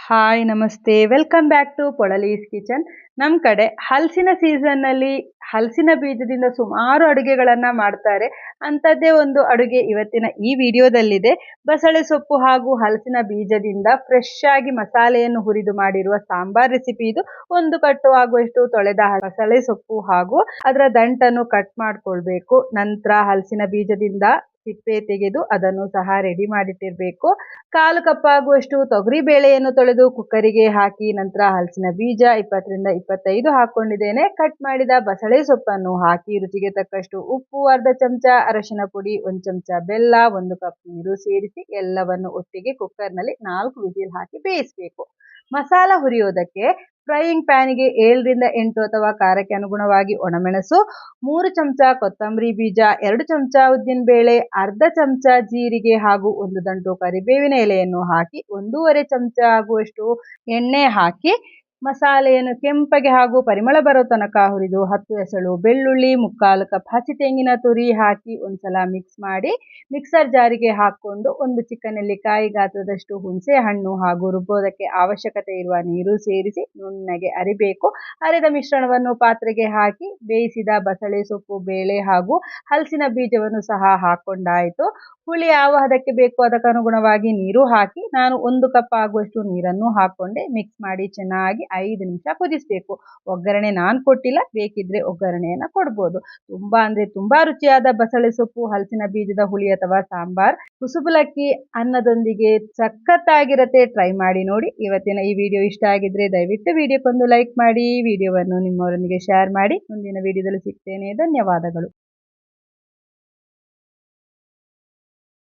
Hi ನಮಸ್ತೆ, welcome back to ಪೊಳಲೀಸ್ kitchen. ನಮ್ಮ ಕಡೆ ಹಲಸಿನ ಸೀಸನ್ನಲ್ಲಿ ಹಲಸಿನ ಬೀಜದಿಂದ ಸುಮಾರು ಅಡುಗೆಗಳನ್ನು ಮಾಡ್ತಾರೆ. ಅಂಥದ್ದೇ ಒಂದು ಅಡುಗೆ ಇವತ್ತಿನ ಈ ವಿಡಿಯೋದಲ್ಲಿದೆ. ಬಸಳೆ ಸೊಪ್ಪು ಹಾಗೂ ಹಲಸಿನ ಬೀಜದಿಂದ ಫ್ರೆಶ್ ಆಗಿ ಮಸಾಲೆಯನ್ನು ಹುರಿದು ಮಾಡಿರುವ ಸಾಂಬಾರ್ ರೆಸಿಪಿ ಇದು. ಒಂದು ಕಟ್ಟು ಆಗುವಷ್ಟು ತೊಳೆದ ಬಸಳೆ ಸೊಪ್ಪು ಹಾಗೂ ಅದರ ದಂಟನ್ನು ಕಟ್ ಮಾಡ್ಕೊಳ್ಬೇಕು. ನಂತರ ಹಲಸಿನ ಬೀಜದಿಂದ ಸಿಪ್ಪೆ ತೆಗೆದು ಅದನ್ನು ಸಹ ರೆಡಿ ಮಾಡಿಟ್ಟಿರಬೇಕು. 1/4 ಕಪ್ ಆಗುವಷ್ಟು ತೊಗರಿ ಬೇಳೆಯನ್ನು ತೊಳೆದು ಕುಕ್ಕರಿಗೆ ಹಾಕಿ ನಂತರ ಹಲಸಿನ ಬೀಜ 20ರಿಂದ 25 ಹಾಕೊಂಡಿದ್ದೇನೆ. ಕಟ್ ಮಾಡಿದ ಬಸಳೆ ಸೊಪ್ಪನ್ನು ಹಾಕಿ ರುಚಿಗೆ ತಕ್ಕಷ್ಟು ಉಪ್ಪು, ಅರ್ಧ ಚಮಚ ಅರಶಿನ ಪುಡಿ, 1 ಚಮಚ ಬೆಲ್ಲ, 1 ಕಪ್ ನೀರು ಸೇರಿಸಿ ಎಲ್ಲವನ್ನು ಒಟ್ಟಿಗೆ ಕುಕ್ಕರ್ನಲ್ಲಿ 4 ವಿಸಿಲ್ ಹಾಕಿ ಬೇಯಿಸಬೇಕು. ಮಸಾಲ ಹುರಿಯೋದಕ್ಕೆ ಫ್ರೈಯಿಂಗ್ ಪ್ಯಾನಿಗೆ 7ರಿಂದ 8 ಅಥವಾ ಖಾರಕ್ಕೆ ಅನುಗುಣವಾಗಿ ಒಣಮೆಣಸು, 3 ಚಮಚ ಕೊತ್ತಂಬರಿ ಬೀಜ, 2 ಚಮಚ ಉದ್ದಿನ ಬೇಳೆ, ಅರ್ಧ ಚಮಚ ಜೀರಿಗೆ ಹಾಗೂ 1 ದಂಟು ಕರಿಬೇವಿನ ಎಲೆಯನ್ನು ಹಾಕಿ 1.5 ಚಮಚ ಆಗುವಷ್ಟು ಎಣ್ಣೆ ಹಾಕಿ ಮಸಾಲೆಯನ್ನು ಕೆಂಪಗೆ ಹಾಗೂ ಪರಿಮಳ ಬರೋ ತನಕ ಹುರಿದು 10 ಎಸಳು ಬೆಳ್ಳುಳ್ಳಿ, 3/4 ಕಪ್ ಹಸಿ ತೆಂಗಿನ ತುರಿ ಹಾಕಿ ಒಂದ್ಸಲ ಮಿಕ್ಸ್ ಮಾಡಿ ಮಿಕ್ಸರ್ ಜಾರಿಗೆ ಹಾಕ್ಕೊಂಡು 1 ಚಿಕ್ಕ ನೆಲ್ಲಿಕಾಯಿ ಗಾತ್ರದಷ್ಟು ಹುಣಸೆ ಹಣ್ಣು ಹಾಗೂ ರುಬ್ಬೋದಕ್ಕೆ ಅವಶ್ಯಕತೆ ಇರುವ ನೀರು ಸೇರಿಸಿ ನುಣ್ಣಗೆ ಅರಿಬೇಕು. ಅರಿದ ಮಿಶ್ರಣವನ್ನು ಪಾತ್ರೆಗೆ ಹಾಕಿ ಬೇಯಿಸಿದ ಬಸಳೆ ಸೊಪ್ಪು, ಬೇಳೆ ಹಾಗೂ ಹಲಸಿನ ಬೀಜವನ್ನು ಸಹ ಹಾಕೊಂಡಾಯಿತು. ಹುಳಿ ಯಾವ ಹದಕ್ಕೆ ಬೇಕು ಅದಕ್ಕೆ ಅನುಗುಣವಾಗಿ ನೀರು ಹಾಕಿ ನಾನು 1 ಕಪ್ ಆಗುವಷ್ಟು ನೀರನ್ನು ಹಾಕೊಂಡೆ. ಮಿಕ್ಸ್ ಮಾಡಿ ಚೆನ್ನಾಗಿ 5 ನಿಮಿಷ ಕುದಿಸಬೇಕು. ಒಗ್ಗರಣೆ ನಾನು ಕೊಟ್ಟಿಲ್ಲ, ಬೇಕಿದ್ರೆ ಒಗ್ಗರಣೆಯನ್ನು ಕೊಡ್ಬೋದು. ತುಂಬಾ ರುಚಿಯಾದ ಬಸಳೆ ಸೊಪ್ಪು ಹಲಸಿನ ಬೀಜದ ಹುಳಿ ಅಥವಾ ಸಾಂಬಾರ್ ಕುಸುಬಲಕ್ಕಿ ಅನ್ನದೊಂದಿಗೆ ಸಖತ್ತಾಗಿರತ್ತೆ. ಟ್ರೈ ಮಾಡಿ ನೋಡಿ. ಇವತ್ತಿನ ಈ ವಿಡಿಯೋ ಇಷ್ಟ ಆಗಿದ್ರೆ ದಯವಿಟ್ಟು ವಿಡಿಯೋಕ್ಕೊಂದು ಲೈಕ್ ಮಾಡಿ, ವಿಡಿಯೋವನ್ನು ನಿಮ್ಮವರೊಂದಿಗೆ ಶೇರ್ ಮಾಡಿ. ಮುಂದಿನ ವಿಡಿಯೋದಲ್ಲಿ ಸಿಗ್ತೇನೆ. ಧನ್ಯವಾದಗಳು.